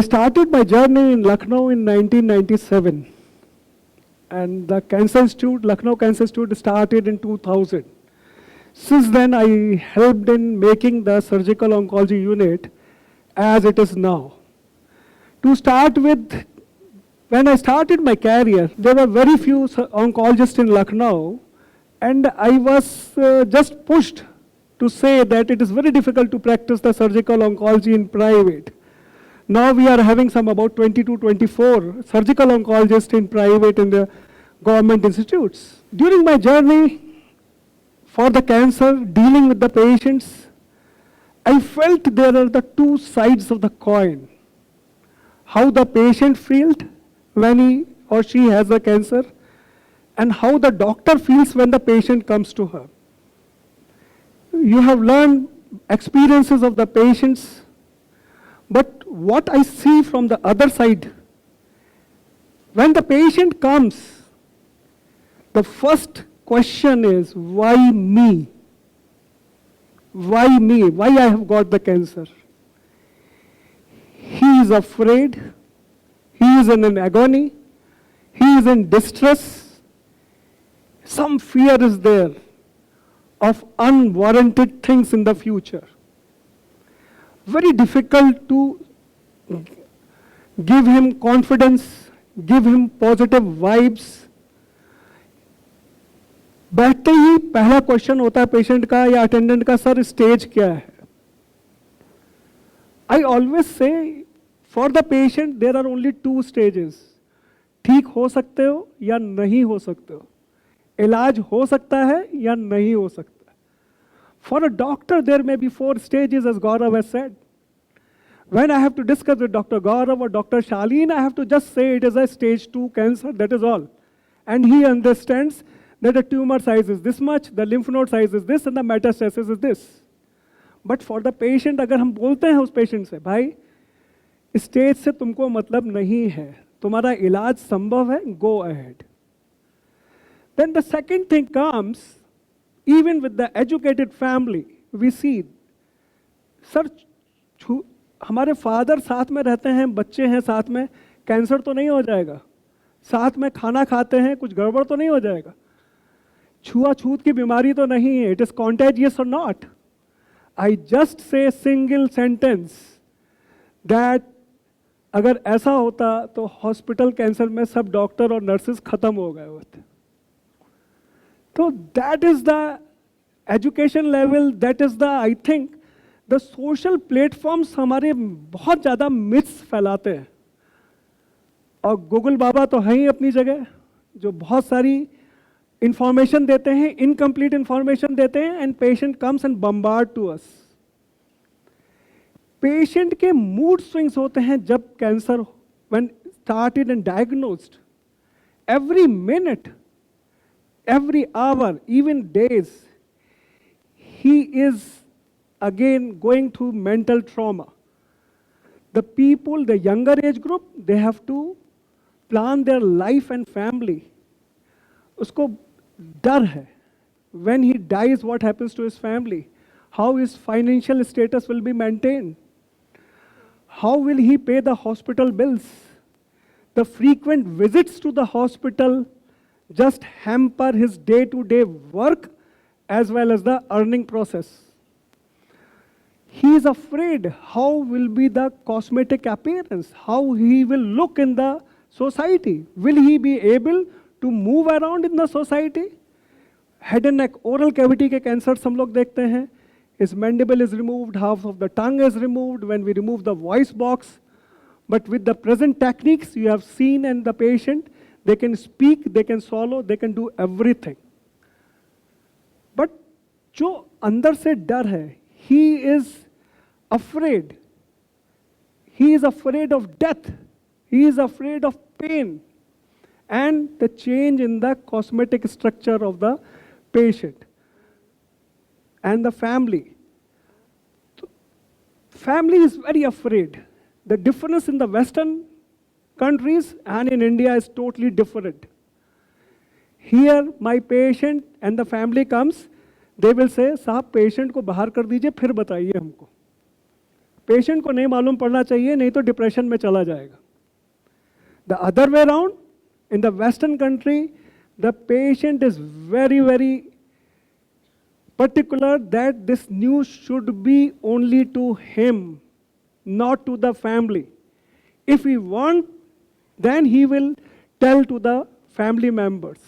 I started my journey in Lucknow in 1997, and the Cancer Institute, Lucknow Cancer Institute, started in 2000. Since then, I helped in making the surgical oncology unit as it is now. To start with, when I started my career, there were very few oncologists in Lucknow, and I was just pushed to say that it is very difficult to practice the surgical oncology in private. Now we are having some about 20 to 24 surgical oncologists in private and the government institutes. During my journey for the cancer, dealing with the patients, I felt there are the two sides of the coin. How the patient feels when he or she has a cancer, and how the doctor feels when the patient comes to her. You have learned experiences of the patients, but what I see from the other side, when the patient comes, the first question is, why me? Why me? Why I have got the cancer? He is afraid, he is in an agony, he is in distress. Some fear is there of unwarranted things in the future. Very difficult to give him confidence, give him positive vibes. बैठते ही पहला question होता है patient का या attendant का, sir stage क्या है? I always say for the patient there are only two stages. ठीक हो सकते हो या नहीं हो सकते हो, इलाज हो सकता है या नहीं हो सकता. For a doctor there may be 4 stages, as Gaurav has said. When I have to discuss with Dr. Gaurav or Dr. Shaleen, I have to just say it is a stage 2 cancer, that is all. And he understands that the tumor size is this much, the lymph node size is this, and the metastasis is this. But for the patient, अगर हम बोलते हैं उस patient से, भाई stage से तुमको मतलब नहीं है, तुम्हारा इलाज संभव है, go ahead. Then the second thing comes, even with the educated family, we see, sir हमारे फादर साथ में रहते हैं, बच्चे हैं साथ में, कैंसर तो नहीं हो जाएगा, साथ में खाना खाते हैं, कुछ गड़बड़ तो नहीं हो जाएगा, छुआछूत की बीमारी तो नहीं है, it is contagious or not. I just say single sentence that अगर ऐसा होता तो हॉस्पिटल कैंसर में सब डॉक्टर और नर्सेस खत्म हो गए होते. तो that is the education level, that is the, I think, the social platforms हमारे बहुत ज़्यादा myths फैलाते हैं. और गूगल बाबा तो हैं ही अपनी जगह, जो बहुत सारी इंफॉर्मेशन देते हैं, इनकम्प्लीट इंफॉर्मेशन देते हैं, and patient comes and bombard to us. Patient के मूड स्विंग्स होते हैं जब cancer when started and diagnosed. Every minute, every hour, even days, he is again going through mental trauma. The people, the younger age group, they have to plan their life and family. उसको डर है. When he dies, what happens to his family? How his financial status will be maintained? How will he pay the hospital bills? The frequent visits to the hospital just hamper his day-to-day work as well as the earning process. He is afraid how will be the cosmetic appearance, how he will look in the society. Will he be able to move around in the society? Head and neck, oral cavity के cancers हम लोग देखते हैं. His mandible is removed, half of the tongue is removed when we remove the voice box. But with the present techniques you have seen in the patient, they can speak, they can swallow, they can do everything. But जो अंदर से डर है, he is afraid. He is afraid of death. He is afraid of pain and the change in the cosmetic structure of the patient and the family. Family is very afraid. The difference in the Western countries and in India is totally different. Here, my patient and the family comes, they will say, साहब patient को बाहर कर दीजिए, फिर बताइए हमको. Patient को नहीं मालूम पड़ना चाहिए, नहीं तो डिप्रेशन में चला जाएगा. The other way around, in the Western country, the patient is very particular that this news should be only to him, not to the family. If he want, then he will tell to the family members.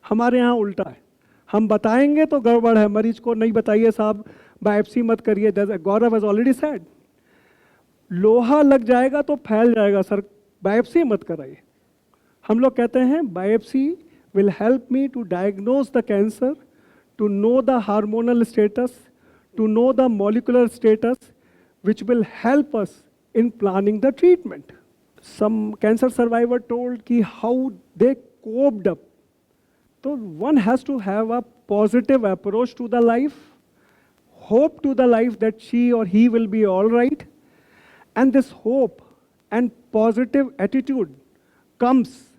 हमारे यहाँ उल्टा है, हम बताएंगे तो गड़बड़ है, मरीज को नहीं बताइए साहब, बायोप्सी मत करिए. गौरव has already said, लोहा लग जाएगा तो फैल जाएगा सर, बायोप्सी मत कराइए. हम लोग कहते हैं biopsy will help me to diagnose the cancer, to know the hormonal status, to know the molecular status, which will help us in planning the treatment. Some cancer survivor told ki how they coped up. So one has to have a positive approach to the life, hope to the life that she or he will be all right. And this hope and positive attitude comes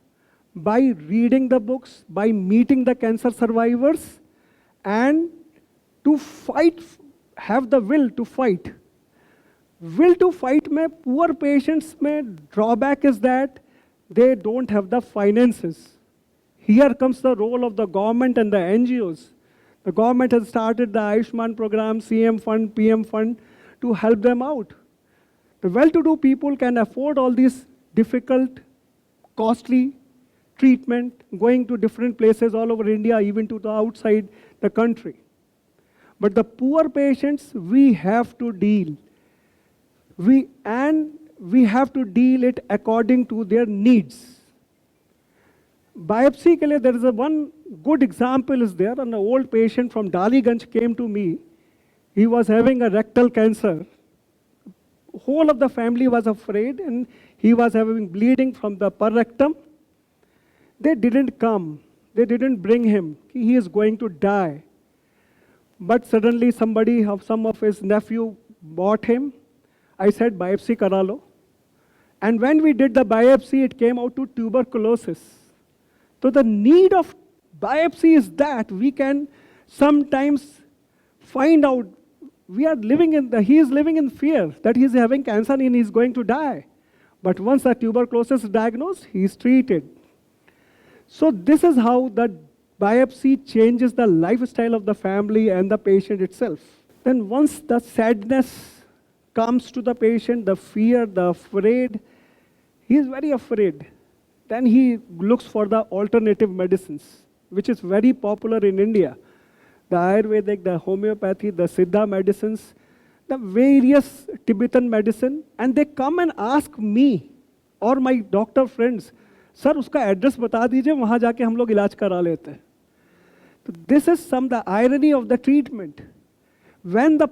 by reading the books, by meeting the cancer survivors, and to fight, have the will to fight. Will to fight में poor patients में drawback is that they don't have the finances. Here comes the role of the government and the NGOs. The government has started the Ayushman program, CM fund, PM fund to help them out. The well-to-do people can afford all these difficult, costly treatment, going to different places all over India, even to the outside the country. But the poor patients, we have to deal. We have to deal it according to their needs. Biopsy ke liye, there is one good example is there. An old patient from Daliganj came to me. He was having a rectal cancer. Whole of the family was afraid, and he was having bleeding from the per rectum. They didn't come. They didn't bring him. He is going to die. But suddenly some of his nephew bought him. I said, biopsy kara lo. And when we did the biopsy, it came out to tuberculosis. So the need of biopsy is that we can sometimes find out he is living in fear that he is having cancer and he is going to die. But once the tuberculosis is diagnosed, he is treated. So this is how the biopsy changes the lifestyle of the family and the patient itself. Then once the sadness comes to the patient, the fear, the afraid, he is very afraid. Then he looks for the alternative medicines, which is very popular in India. The Ayurvedic, the homeopathy, the Siddha medicines, the various Tibetan medicine, and they come and ask me or my doctor friends, sir, uska address bata dijiye, wahan jaake hum log ilaj kara lete hain. So this is the irony of the treatment. When the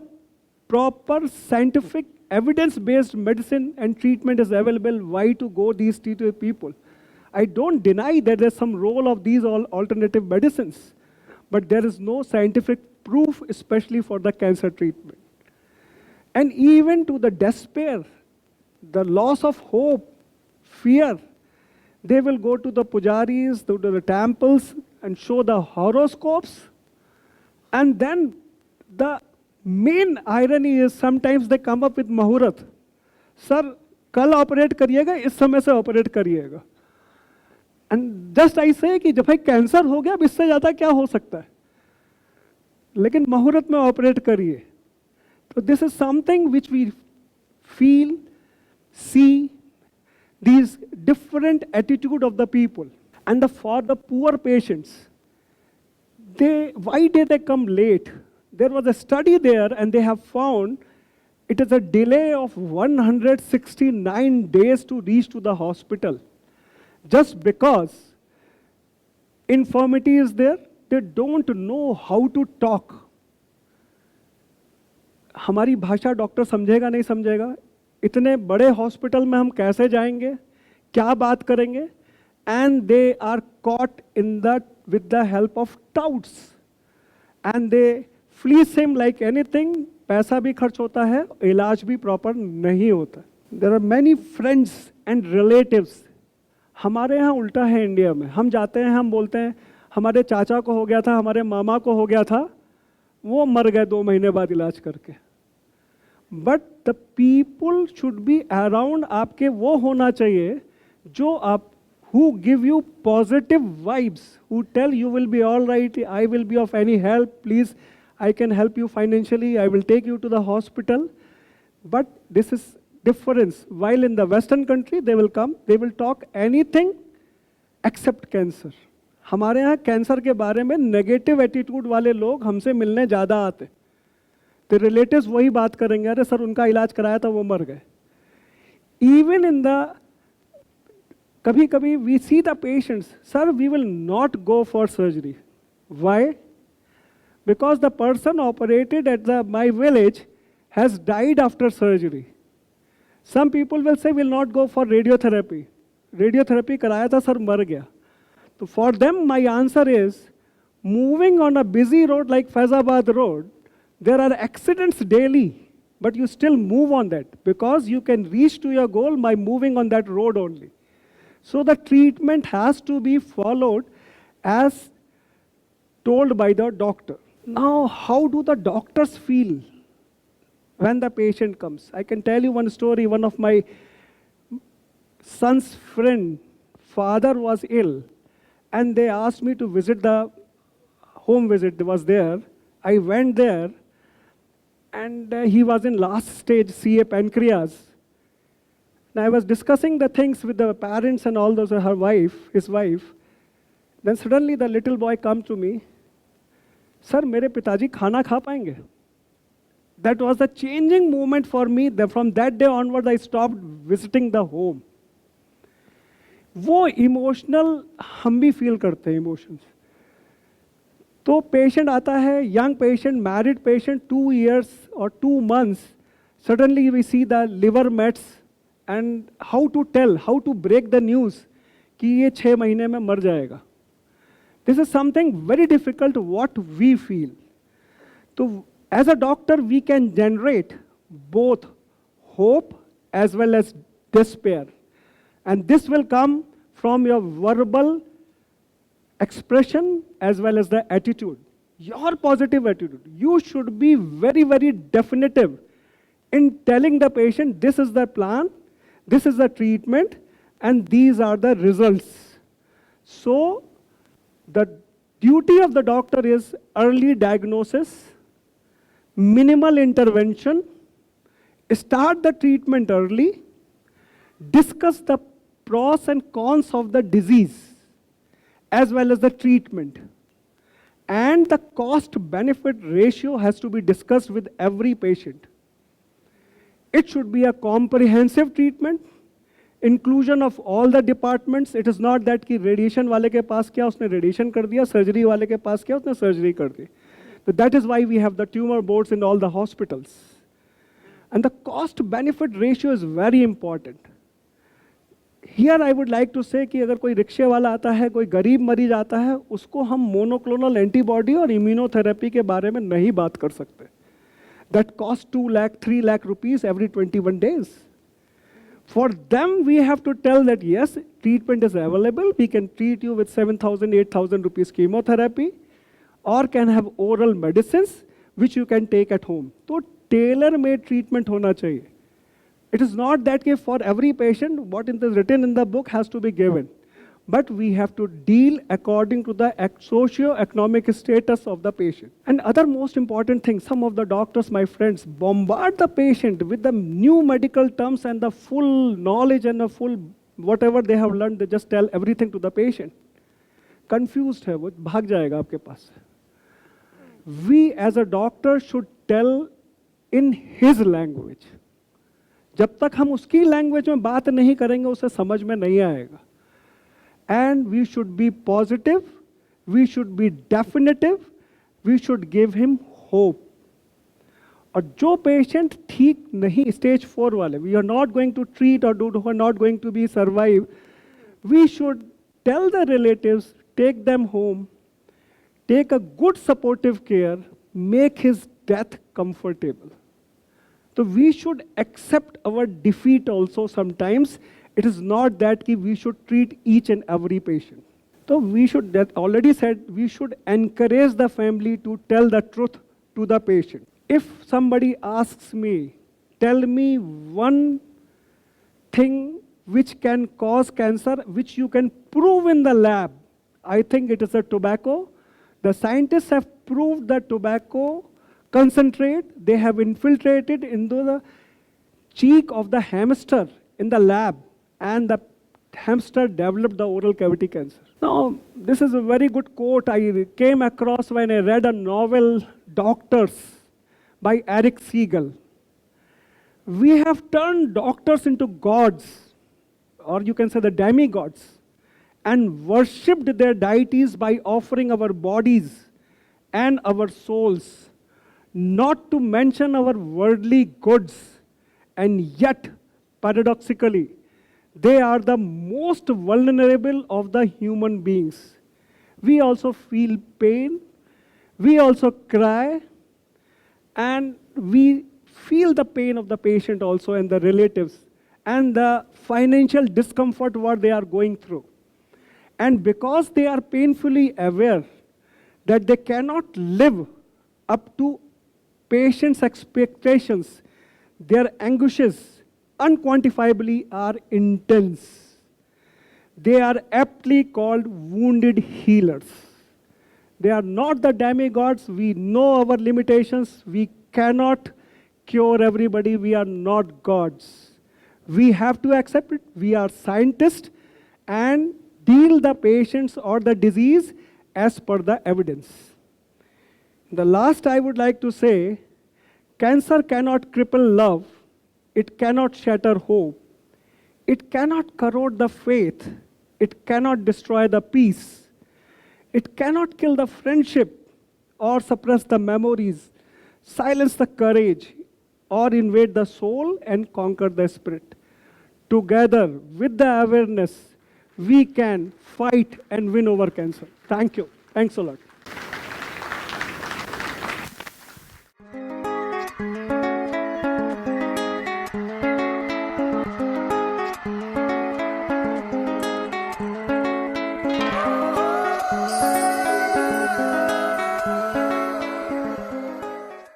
proper scientific evidence-based medicine and treatment is available, why to go these to people? I don't deny that there's some role of these alternative medicines, but there is no scientific proof, especially for the cancer treatment. And even to the despair, the loss of hope, fear, they will go to the pujaris, to the temples, and show the horoscopes. And then the main irony is sometimes they come up with Mahurat. Sir, kal operate kariyega, is samay se operate kariyega. And just I say कि जब भाई cancer हो गया, अब इससे ज़्यादा क्या हो सकता है, लेकिन मुहूर्त में ऑपरेट करिए. So this is something which we feel, see, these different attitude of the people. And for the poor patients, why did they come late? There was a study there, and they have found it is a delay of 169 days to reach to the hospital. Just because infirmity is there, they don't know how to talk. हमारी भाषा doctor समझेगा नहीं समझेगा, इतने बड़े hospital में हम कैसे जाएंगे, क्या बात करेंगे? And they are caught in that with the help of touts, and they fleece him like anything. पैसा भी खर्च होता है, इलाज भी प्रॉपर नहीं होता. There are many friends and relatives. हमारे यहाँ उल्टा है इंडिया में. हम जाते हैं, हम बोलते हैं हमारे चाचा को हो गया था, हमारे मामा को हो गया था, वो मर गए 2 महीने बाद इलाज करके. But the people should be around आपके वो होना चाहिए जो आप who give you positive vibes, who tell you will be all right, I will be of any help, please, I can help you financially, I will take you to the hospital. But this is difference. While in the Western country, they will come, they will talk anything except cancer. हमारे यहाँ cancer के बारे में negative attitude वाले लोग हमसे मिलने ज़्यादा आते, तो रिलेटिव्स वही बात करेंगे, अरे सर उनका इलाज कराया था वो मर गए. इवन इन द कभी कभी we see the patients, sir we will not go for surgery. Why? Because the person operated at the my village has died after surgery. Some people will say will not go for radiotherapy. Radiotherapy कराया था sir मर गया. तो for them my answer is, moving on a busy road like Faizabad road, there are accidents daily, but you still move on that because you can reach to your goal by moving on that road only. So the treatment has to be followed as told by the doctor. Now, how do the doctors feel when the patient comes? I can tell you one story. One of my son's friend, father was ill, and they asked me to visit the home visit was there. I went there, and he was in last stage CA pancreas. And I was discussing the things with the parents and all those, her wife, his wife. Then suddenly the little boy come to me, sir, मेरे पिताजी खाना खा पाएंगे? That was the changing moment for me. From that day onwards, I stopped visiting the home. वो emotional हम भी feel करते हैं इमोशंस. तो पेशेंट आता है, young patient, married patient, 2 years or 2 months, suddenly we see the liver mets, and how to tell, how to break the news कि ये 6 महीने में मर जाएगा. This is something very difficult what we feel. So as a doctor we can generate both hope as well as despair, and this will come from your verbal expression as well as the attitude, your positive attitude. You should be very, very definitive in telling the patient this is the plan, this is the treatment, and these are the results. So the duty of the doctor is early diagnosis, minimal intervention, start the treatment early, discuss the pros and cons of the disease as well as the treatment. And the cost-benefit ratio has to be discussed with every patient. It should be a comprehensive treatment, inclusion of all the departments. It is not that कि radiation वाले के पास क्या उसने radiation कर दिया, surgery वाले के पास क्या उसने surgery कर दी. So that is why we have the tumor boards in all the hospitals. And the cost-benefit ratio is very important. Here I would like to say कि अगर कोई रिक्शे वाला आता है, कोई गरीब मरीज आता है, उसको हम मोनोक्लोनल एंटीबॉडी और इम्यूनोथेरेपी के बारे में नहीं बात कर सकते. That costs 2 lakh, 3 lakh rupees every 21 days. For them, we have to tell that yes, treatment is available. We can treat you with 7,000, 8,000 rupees chemotherapy, or can have oral medicines which you can take at home. तो tailor-made treatment होना चाहिए. It is not that for every patient what is written in the book has to be given, but we have to deal according to the socio-economic status of the patient. And other most important thing, some of the doctors, my friends, bombard the patient with the new medical terms and the full knowledge and the full whatever they have learned, they just tell everything to the patient. Confused है वो, भाग जाएगा आपके पास. We as a doctor should tell in his language. जब तक हम उसकी language में बात नहीं करेंगे उसे समझ में नहीं आएगा. And we should be positive, we should be definitive, we should give him hope. और जो पेशेंट ठीक नहीं, स्टेज 4 वाले, we are not going to treat or who are not going to be survive, we should tell the relatives, take them home, take a good supportive care, make his death comfortable. So we should accept our defeat also sometimes. It is not that we should treat each and every patient. So we should, that already said, we should encourage the family to tell the truth to the patient. If somebody asks me tell me one thing which can cause cancer, which you can prove in the lab. I think it is a tobacco. The scientists have proved that tobacco concentrate, they have infiltrated into the cheek of the hamster in the lab, and the hamster developed the oral cavity cancer. Now, this is a very good quote I came across when I read a novel, Doctors, by Eric Siegel. We have turned doctors into gods, or you can say the demigods, and worshipped their deities by offering our bodies and our souls, not to mention our worldly goods. And yet, paradoxically, they are the most vulnerable of the human beings. We also feel pain, we also cry, and we feel the pain of the patient also and the relatives, and the financial discomfort what they are going through. And because they are painfully aware that they cannot live up to patients' expectations, their anguishes unquantifiably are intense. They are aptly called wounded healers. They are not the demigods. We know our limitations. We cannot cure everybody. We are not gods. We have to accept it. We are scientists and deal the patients or the disease as per the evidence. The last I would like to say, cancer cannot cripple love. It cannot shatter hope. It cannot corrode the faith. It cannot destroy the peace. It cannot kill the friendship or suppress the memories, silence the courage, or invade the soul and conquer the spirit. Together, with the awareness, we can fight and win over cancer. Thank you. Thanks a lot.